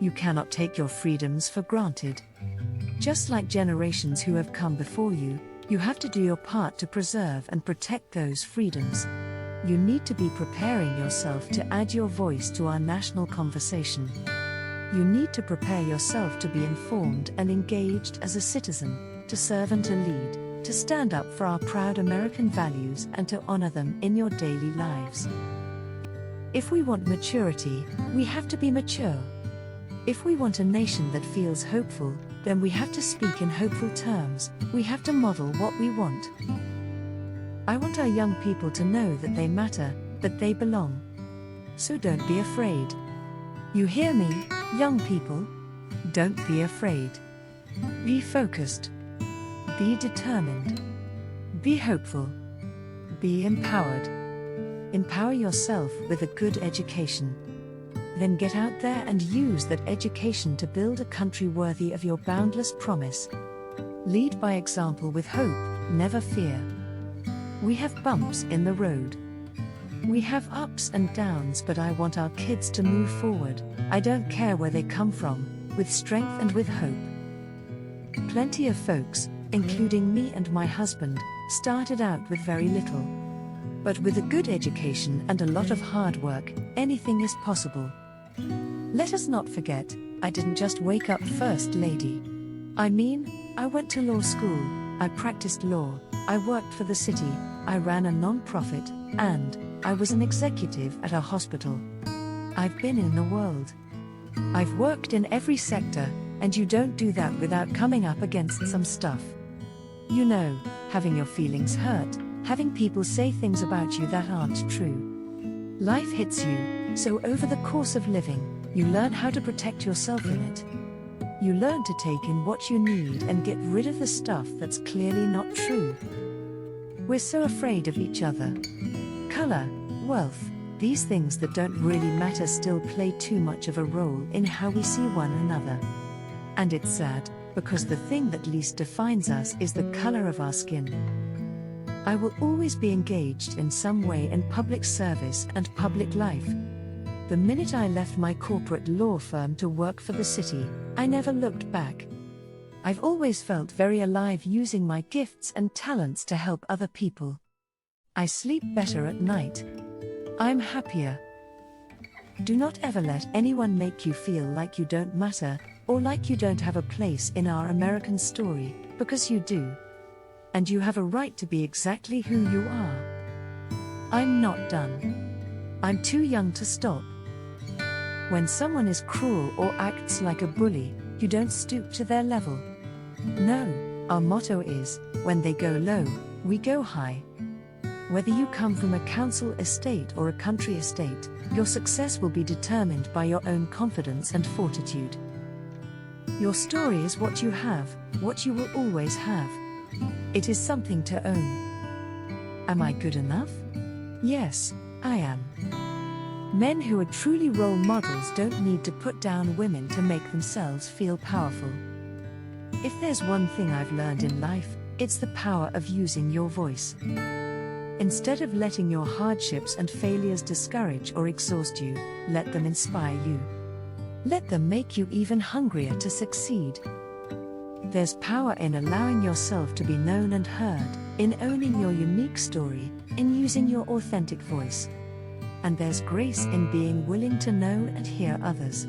You cannot take your freedoms for granted. Just like generations who have come before you, you have to do your part to preserve and protect those freedoms. You need to be preparing yourself to add your voice to our national conversation. You need to prepare yourself to be informed and engaged as a citizen, to serve and to lead, to stand up for our proud American values and to honor them in your daily lives. If we want maturity, we have to be mature. If we want a nation that feels hopeful, then we have to speak in hopeful terms. We have to model what we want. I want our young people to know that they matter, that they belong. So don't be afraid. You hear me, young people? Don't be afraid. Be focused. Be determined. Be hopeful. Be empowered. Empower yourself with a good education. Then get out there and use that education to build a country worthy of your boundless promise. Lead by example with hope, never fear. We have bumps in the road. We have ups and downs, but I want our kids to move forward. I don't care where they come from, with strength and with hope. Plenty of folks, including me and my husband, started out with very little. But with a good education and a lot of hard work, anything is possible. Let us not forget, I didn't just wake up First Lady. I mean, I went to law school, I practiced law, I worked for the city, I ran a non-profit, and I was an executive at a hospital. I've been in the world. I've worked in every sector, and you don't do that without coming up against some stuff. You know, having your feelings hurt, having people say things about you that aren't true. Life hits you, so over the course of living, you learn how to protect yourself in it. You learn to take in what you need and get rid of the stuff that's clearly not true. We're so afraid of each other. Color, wealth, these things that don't really matter still play too much of a role in how we see one another. And it's sad, because the thing that least defines us is the color of our skin. I will always be engaged in some way in public service and public life. The minute I left my corporate law firm to work for the city, I never looked back. I've always felt very alive using my gifts and talents to help other people. I sleep better at night. I'm happier. Do not ever let anyone make you feel like you don't matter, or like you don't have a place in our American story, because you do. And you have a right to be exactly who you are. I'm not done. I'm too young to stop. When someone is cruel or acts like a bully, you don't stoop to their level. No, our motto is, when they go low, we go high. Whether you come from a council estate or a country estate, your success will be determined by your own confidence and fortitude. Your story is what you have, what you will always have. It is something to own. Am I good enough? Yes, I am. Men who are truly role models don't need to put down women to make themselves feel powerful. If there's one thing I've learned in life, it's the power of using your voice. Instead of letting your hardships and failures discourage or exhaust you, let them inspire you. Let them make you even hungrier to succeed. There's power in allowing yourself to be known and heard, in owning your unique story, in using your authentic voice. And there's grace in being willing to know and hear others.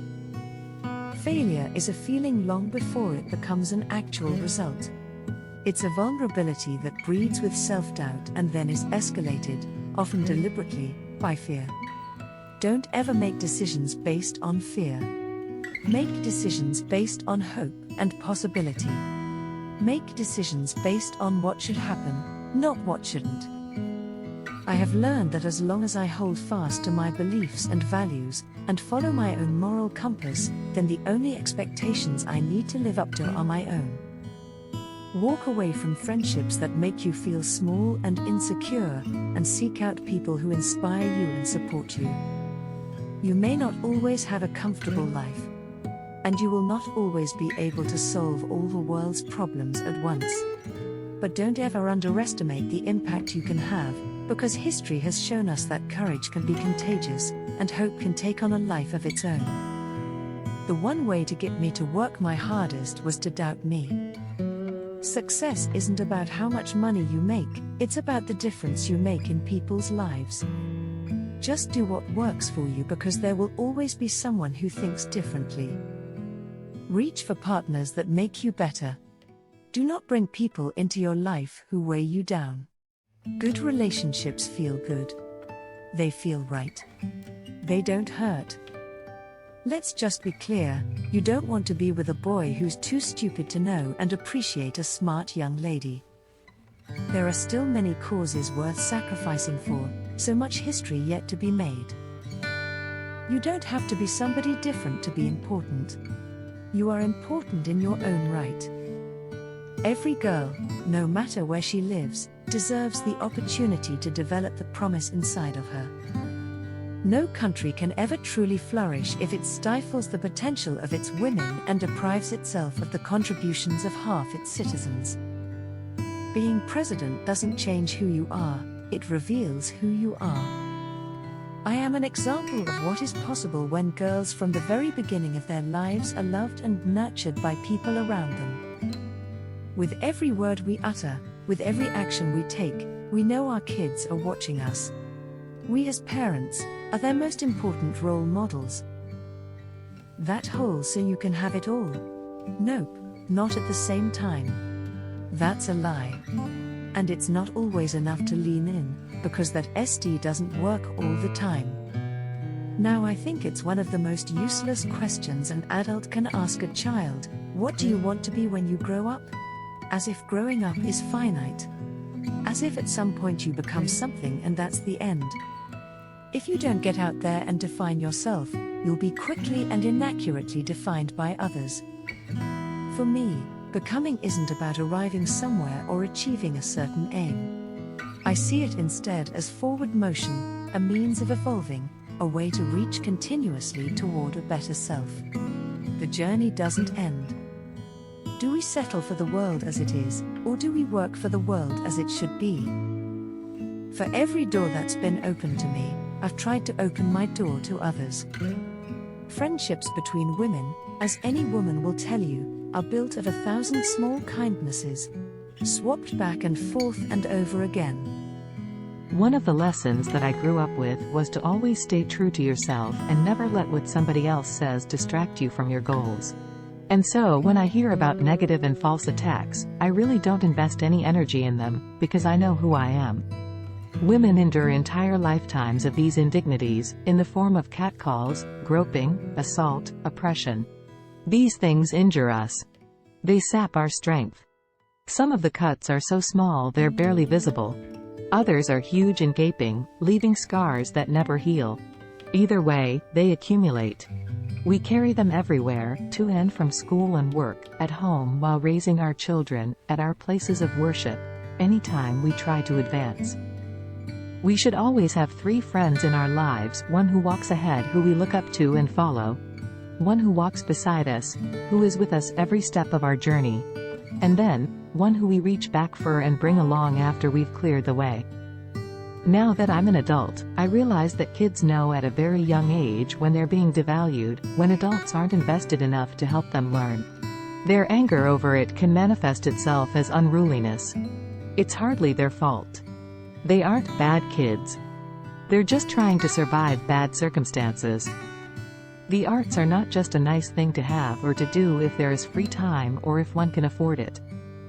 Failure is a feeling long before it becomes an actual result. It's a vulnerability that breeds with self-doubt and then is escalated, often deliberately, by fear. Don't ever make decisions based on fear. Make decisions based on hope and possibility. Make decisions based on what should happen, not what shouldn't. I have learned that as long as I hold fast to my beliefs and values, and follow my own moral compass, then the only expectations I need to live up to are my own. Walk away from friendships that make you feel small and insecure, and seek out people who inspire you and support you. You may not always have a comfortable life, and you will not always be able to solve all the world's problems at once. But don't ever underestimate the impact you can have, because history has shown us that courage can be contagious, and hope can take on a life of its own. The one way to get me to work my hardest was to doubt me. Success isn't about how much money you make, it's about the difference you make in people's lives. Just do what works for you, because there will always be someone who thinks differently. Reach for partners that make you better. Do not bring people into your life who weigh you down. Good relationships feel good. They feel right. They don't hurt. Let's just be clear, you don't want to be with a boy who's too stupid to know and appreciate a smart young lady. There are still many causes worth sacrificing for, so much history yet to be made. You don't have to be somebody different to be important. You are important in your own right. Every girl, no matter where she lives, deserves the opportunity to develop the promise inside of her. No country can ever truly flourish if it stifles the potential of its women and deprives itself of the contributions of half its citizens. Being president doesn't change who you are, it reveals who you are. I am an example of what is possible when girls from the very beginning of their lives are loved and nurtured by people around them. With every word we utter, with every action we take, we know our kids are watching us. We as parents are their most important role models. That whole so you can have it all? Nope, not at the same time. That's a lie. And it's not always enough to lean in, because that SD doesn't work all the time. Now I think it's one of the most useless questions an adult can ask a child: what do you want to be when you grow up? As if growing up is finite. As if at some point you become something and that's the end. If you don't get out there and define yourself, you'll be quickly and inaccurately defined by others. For me, becoming isn't about arriving somewhere or achieving a certain aim. I see it instead as forward motion, a means of evolving, a way to reach continuously toward a better self. The journey doesn't end. Do we settle for the world as it is, or do we work for the world as it should be? For every door that's been opened to me, I've tried to open my door to others. Friendships between women, as any woman will tell you, are built of 1,000 small kindnesses, swapped back and forth and over again. One of the lessons that I grew up with was to always stay true to yourself and never let what somebody else says distract you from your goals. And so when I hear about negative and false attacks, I really don't invest any energy in them, because I know who I am. Women endure entire lifetimes of these indignities, in the form of catcalls, groping, assault, oppression. These things injure us. They sap our strength. Some of the cuts are so small they're barely visible. Others are huge and gaping, leaving scars that never heal. Either way, they accumulate. We carry them everywhere, to and from school and work, at home while raising our children, at our places of worship, anytime we try to advance. We should always have 3 friends in our lives: one who walks ahead, who we look up to and follow; one who walks beside us, who is with us every step of our journey; and then, one who we reach back for and bring along after we've cleared the way. Now that I'm an adult, I realize that kids know at a very young age when they're being devalued, when adults aren't invested enough to help them learn. Their anger over it can manifest itself as unruliness. It's hardly their fault. They aren't bad kids. They're just trying to survive bad circumstances. The arts are not just a nice thing to have or to do if there is free time or if one can afford it.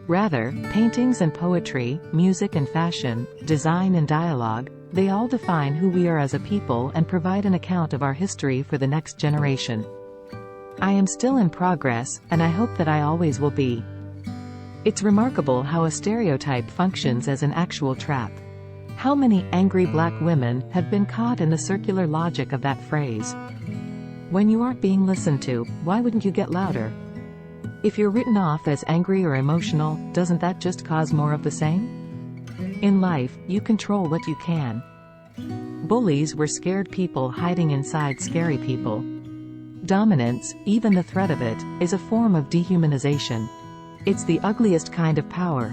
Rather, paintings and poetry, music and fashion, design and dialogue, they all define who we are as a people and provide an account of our history for the next generation. I am still in progress, and I hope that I always will be. It's remarkable how a stereotype functions as an actual trap. How many angry black women have been caught in the circular logic of that phrase? When you aren't being listened to, why wouldn't you get louder? If you're written off as angry or emotional, doesn't that just cause more of the same? In life, you control what you can. Bullies were scared people hiding inside scary people. Dominance, even the threat of it, is a form of dehumanization. It's the ugliest kind of power.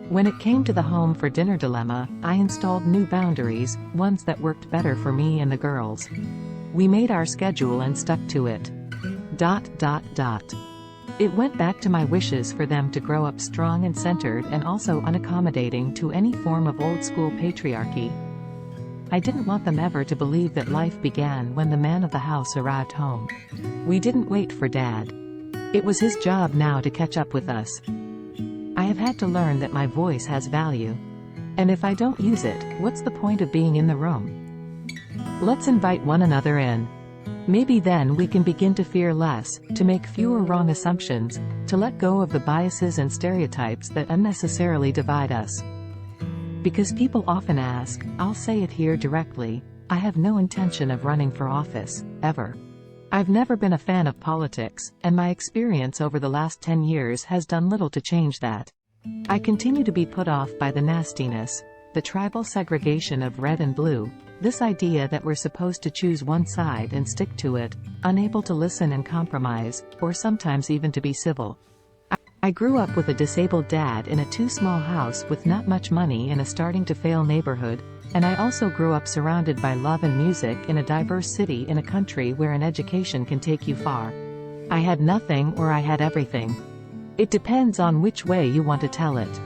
When it came to the home for dinner dilemma, I installed new boundaries, ones that worked better for me and the girls. We made our schedule and stuck to it. Dot dot dot. It went back to my wishes for them to grow up strong and centered and also unaccommodating to any form of old-school patriarchy. I didn't want them ever to believe that life began when the man of the house arrived home. We didn't wait for Dad. It was his job now to catch up with us. I have had to learn that my voice has value. And if I don't use it, what's the point of being in the room? Let's invite one another in. Maybe then we can begin to fear less, to make fewer wrong assumptions, to let go of the biases and stereotypes that unnecessarily divide us. Because people often ask, I'll say it here directly, I have no intention of running for office, ever. I've never been a fan of politics, and my experience over the last 10 years has done little to change that. I continue to be put off by the nastiness, the tribal segregation of red and blue, this idea that we're supposed to choose one side and stick to it, unable to listen and compromise, or sometimes even to be civil. I grew up with a disabled dad in a too-small house with not much money in a starting-to-fail neighborhood, and I also grew up surrounded by love and music in a diverse city in a country where an education can take you far. I had nothing or I had everything. It depends on which way you want to tell it.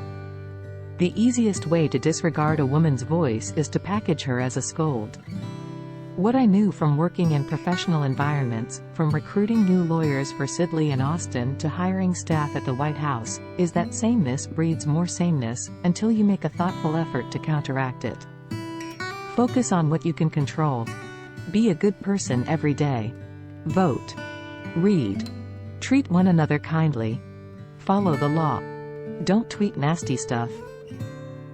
The easiest way to disregard a woman's voice is to package her as a scold. What I knew from working in professional environments, from recruiting new lawyers for Sidley and Austin to hiring staff at the White House, is that sameness breeds more sameness, until you make a thoughtful effort to counteract it. Focus on what you can control. Be a good person every day. Vote. Read. Treat one another kindly. Follow the law. Don't tweet nasty stuff.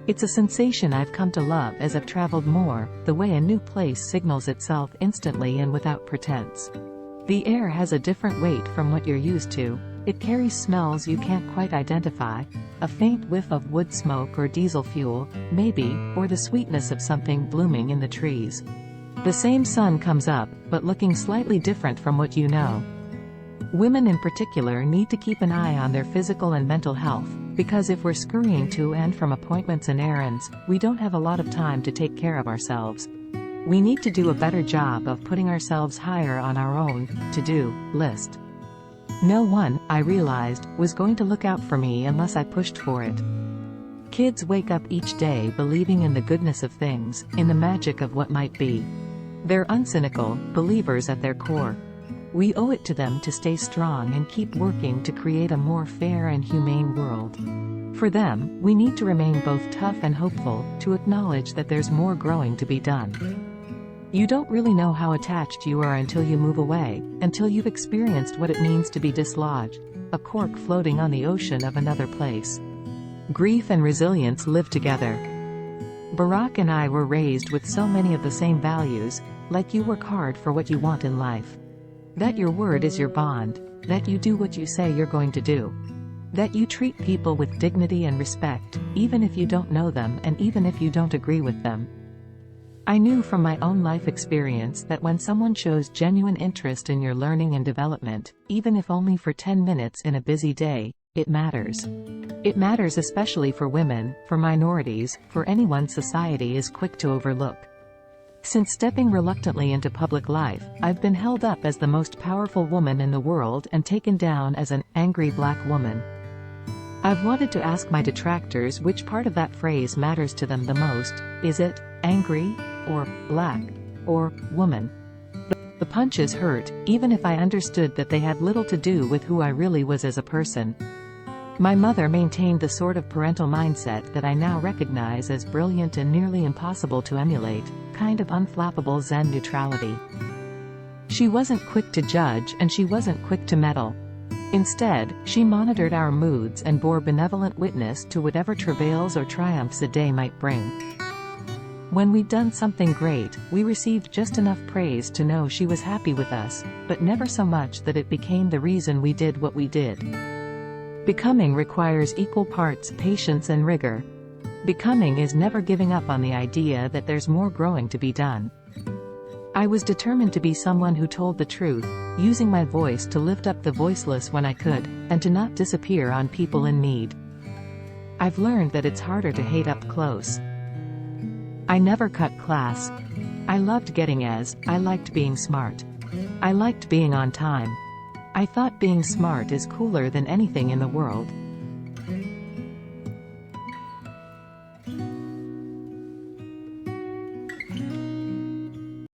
It's a sensation I've come to love as I've traveled more, the way a new place signals itself instantly and without pretense. The air has a different weight from what you're used to. It carries smells you can't quite identify, a faint whiff of wood smoke or diesel fuel, maybe, or the sweetness of something blooming in the trees. The same sun comes up, but looking slightly different from what you know. Women in particular need to keep an eye on their physical and mental health, because if we're scurrying to and from appointments and errands, we don't have a lot of time to take care of ourselves. We need to do a better job of putting ourselves higher on our own to-do list. No one, I realized, was going to look out for me unless I pushed for it. Kids wake up each day believing in the goodness of things, in the magic of what might be. They're uncynical, believers at their core. We owe it to them to stay strong and keep working to create a more fair and humane world. For them, we need to remain both tough and hopeful, to acknowledge that there's more growing to be done. You don't really know how attached you are until you move away, until you've experienced what it means to be dislodged, a cork floating on the ocean of another place. Grief and resilience live together. Barack and I were raised with so many of the same values, like you work hard for what you want in life. That your word is your bond, that you do what you say you're going to do. That you treat people with dignity and respect, even if you don't know them and even if you don't agree with them. I knew from my own life experience that when someone shows genuine interest in your learning and development, even if only for 10 minutes in a busy day, it matters. It matters especially for women, for minorities, for anyone society is quick to overlook. Since stepping reluctantly into public life, I've been held up as the most powerful woman in the world and taken down as an angry black woman. I've wanted to ask my detractors which part of that phrase matters to them the most. Is it angry, or black, or woman? The punches hurt, even if I understood that they had little to do with who I really was as a person. My mother maintained the sort of parental mindset that I now recognize as brilliant and nearly impossible to emulate, kind of unflappable Zen neutrality. She wasn't quick to judge and she wasn't quick to meddle. Instead, she monitored our moods and bore benevolent witness to whatever travails or triumphs a day might bring. When we'd done something great, we received just enough praise to know she was happy with us, but never so much that it became the reason we did what we did. Becoming requires equal parts patience and rigor. Becoming is never giving up on the idea that there's more growing to be done. I was determined to be someone who told the truth, using my voice to lift up the voiceless when I could, and to not disappear on people in need. I've learned that it's harder to hate up close. I never cut class. I loved getting A's, I liked being smart. I liked being on time. I thought being smart is cooler than anything in the world.